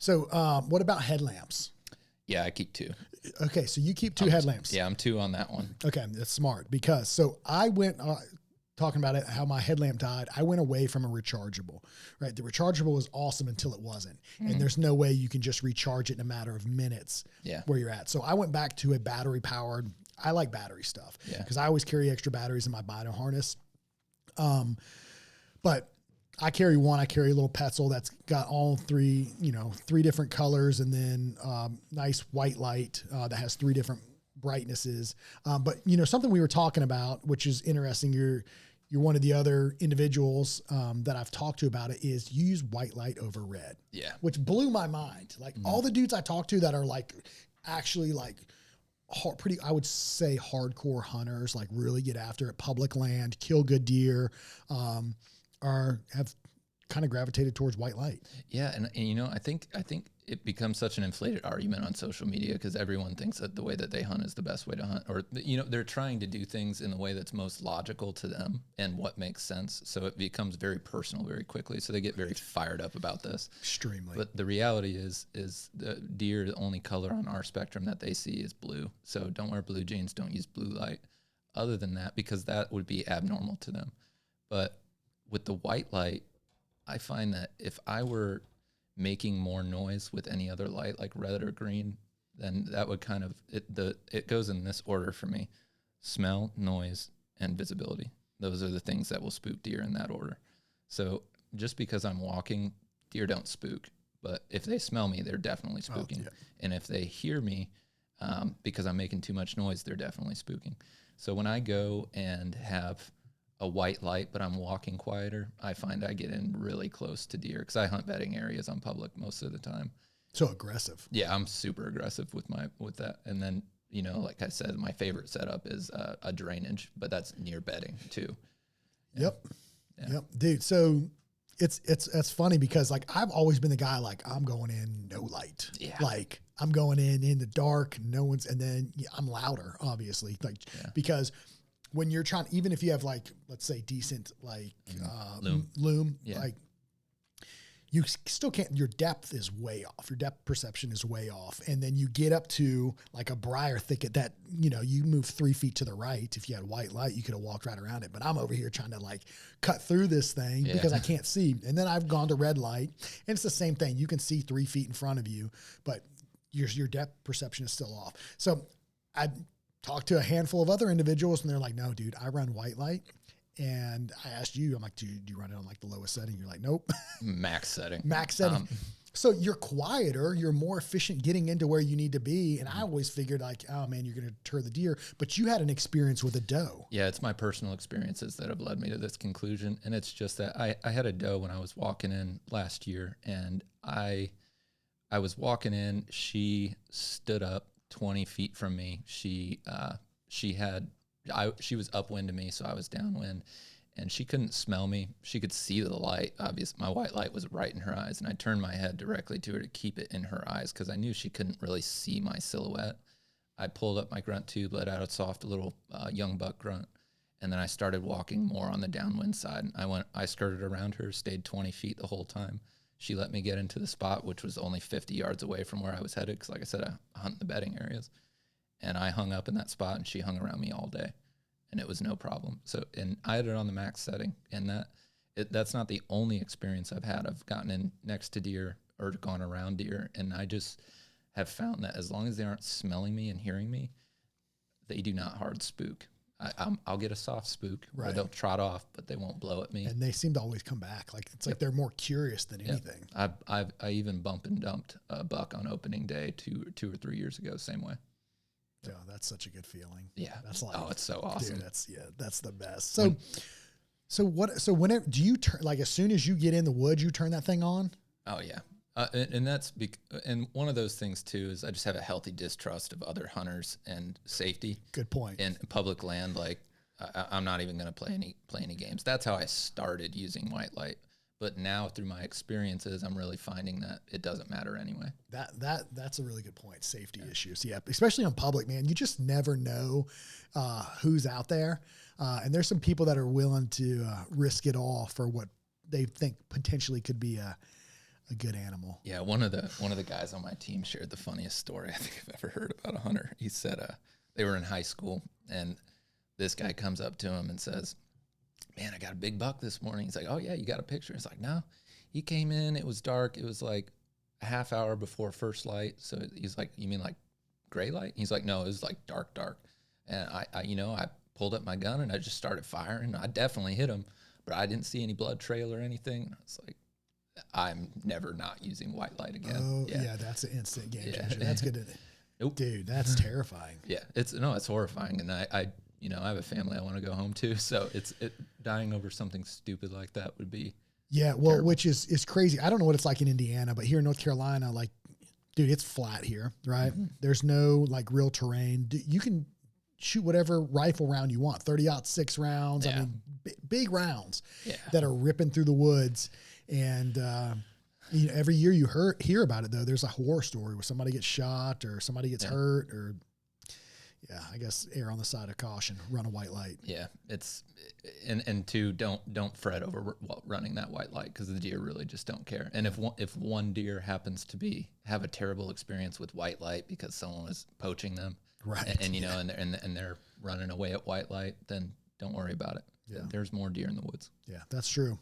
So what about headlamps? Yeah, I keep 2. Okay, so you keep 2 headlamps. Yeah, I'm 2 on that one. Okay, that's smart because so I went talking about it, how my headlamp died. I went away from a rechargeable, right? The rechargeable was awesome until it wasn't. And there's no way you can just recharge it in a matter of minutes where you're at. So I went back to a battery powered. I like battery stuff because I always carry extra batteries in my bino harness. But I carry one. I carry a little Petzl that's got all 3, 3 different colors, and then nice white light that has 3 different brightnesses. But something we were talking about, which is interesting. You're one of the other individuals that I've talked to about it, is you use white light over red. Yeah, which blew my mind. Like all the dudes I talked to that are like actually like pretty, I would say hardcore hunters, like really get after it, public land, kill good deer. Have kind of gravitated towards white light. Yeah, and I think it becomes such an inflated argument on social media because everyone thinks that the way that they hunt is the best way to hunt, or they're trying to do things in the way that's most logical to them and what makes sense. So it becomes very personal very quickly. So they get very fired up about this. Extremely. But the reality is the deer, the only color on our spectrum that they see is blue. So don't wear blue jeans. Don't use blue light. Other than that, because that would be abnormal to them. But with the white light, I find that if I were making more noise with any other light, like red or green, then that would kind of, it goes in this order for me: smell, noise, and visibility. Those are the things that will spook deer in that order. So just because I'm walking, deer don't spook. But if they smell me, they're definitely spooking. Oh, yeah. And if they hear me, because I'm making too much noise, they're definitely spooking. So when I go and have a white light, but I'm walking quieter, I find I get in really close to deer because I hunt bedding areas on public most of the time. So aggressive. Yeah, I'm super aggressive with that. And then, like I said, my favorite setup is a drainage, but that's near bedding too. Yep. Dude. So it's funny because like I've always been the guy, like I'm going in no light. Yeah. Like I'm going in the dark, no one's, and then I'm louder, obviously, like because when you're trying, even if you have like, let's say decent, like, loom, like you still can't, your depth is way off. Your depth perception is way off. And then you get up to like a briar thicket that, you move 3 feet to the right. If you had white light, you could have walked right around it. But I'm over here trying to like cut through this thing because I can't see. And then I've gone to red light, and it's the same thing. You can see 3 feet in front of you, but your depth perception is still off. So I talked to a handful of other individuals, and they're like, no, dude, I run white light. And I asked you, I'm like, do you run it on like the lowest setting? You're like, nope. Max setting. So you're quieter, you're more efficient getting into where you need to be. And I always figured like, oh man, you're going to deter the deer, but you had an experience with a doe. Yeah. It's my personal experiences that have led me to this conclusion. And it's just that I had a doe when I was walking in last year, and I was walking in, she stood up 20 feet from me. She was upwind to me, so I was downwind, and she couldn't smell me. She could see the light. Obviously, my white light was right in her eyes, and I turned my head directly to her to keep it in her eyes because I knew she couldn't really see my silhouette. I pulled up my grunt tube, let out a soft little young buck grunt, and then I started walking more on the downwind side. I skirted around her, stayed 20 feet the whole time. She let me get into the spot, which was only 50 yards away from where I was headed because, like I said, I hunt the bedding areas. And I hung up in that spot, and she hung around me all day, and it was no problem. So, and I had it on the max setting, and that's not the only experience I've had. I've gotten in next to deer or gone around deer, and I just have found that as long as they aren't smelling me and hearing me, they do not hard spook. I'll get a soft spook where they'll trot off, but they won't blow at me. And they seem to always come back. Like it's like they're more curious than anything. I even bump and dumped a buck on opening day two or 3 years ago, same way. Yeah, that's such a good feeling. Yeah, that's like, it's so awesome. Dude, that's the best. So whenever do you turn, like as soon as you get in the woods, you turn that thing on? Oh yeah, and one of those things too is I just have a healthy distrust of other hunters and safety. Good point. In public land, like I'm not even going to play any games. That's how I started using white light. But now through my experiences, I'm really finding that it doesn't matter anyway. That's a really good point. Safety issues. Yeah. Especially on public, man, you just never know who's out there. And there's some people that are willing to risk it all for what they think potentially could be a good animal. Yeah, one of the guys on my team shared the funniest story I think I've ever heard about a hunter. He said they were in high school, and this guy comes up to him and says, "Man, I got a big buck this morning." He's like, "Oh yeah, you got a picture?" He's like, "No." He came in, it was dark. It was like a half hour before first light. So he's like, "You mean like gray light?" He's like, "No, it was like dark. And I pulled up my gun and I just started firing. I definitely hit him, but I didn't see any blood trail or anything." And I was like, I'm never not using white light again. Oh yeah, that's an instant game changer. That's good. Nope. Dude, that's terrifying. Yeah, it's horrifying. And I have a family I want to go home to. So dying over something stupid like that would be. Yeah. Well, terrible. Which is crazy. I don't know what it's like in Indiana, but here in North Carolina, like, dude, it's flat here, right? Mm-hmm. There's no like real terrain. You can shoot whatever rifle round you want, 30-06 rounds. Yeah. I mean, big rounds that are ripping through the woods. And, every year you hear about it though. There's a horror story where somebody gets shot or somebody gets hurt or, I guess err on the side of caution, run a white light. Yeah. And two, don't fret over running that white light, because the deer really just don't care. And if one deer happens to have a terrible experience with white light because someone was poaching them, right? And they're running away at white light, then don't worry about it. Yeah. There's more deer in the woods. Yeah, that's true.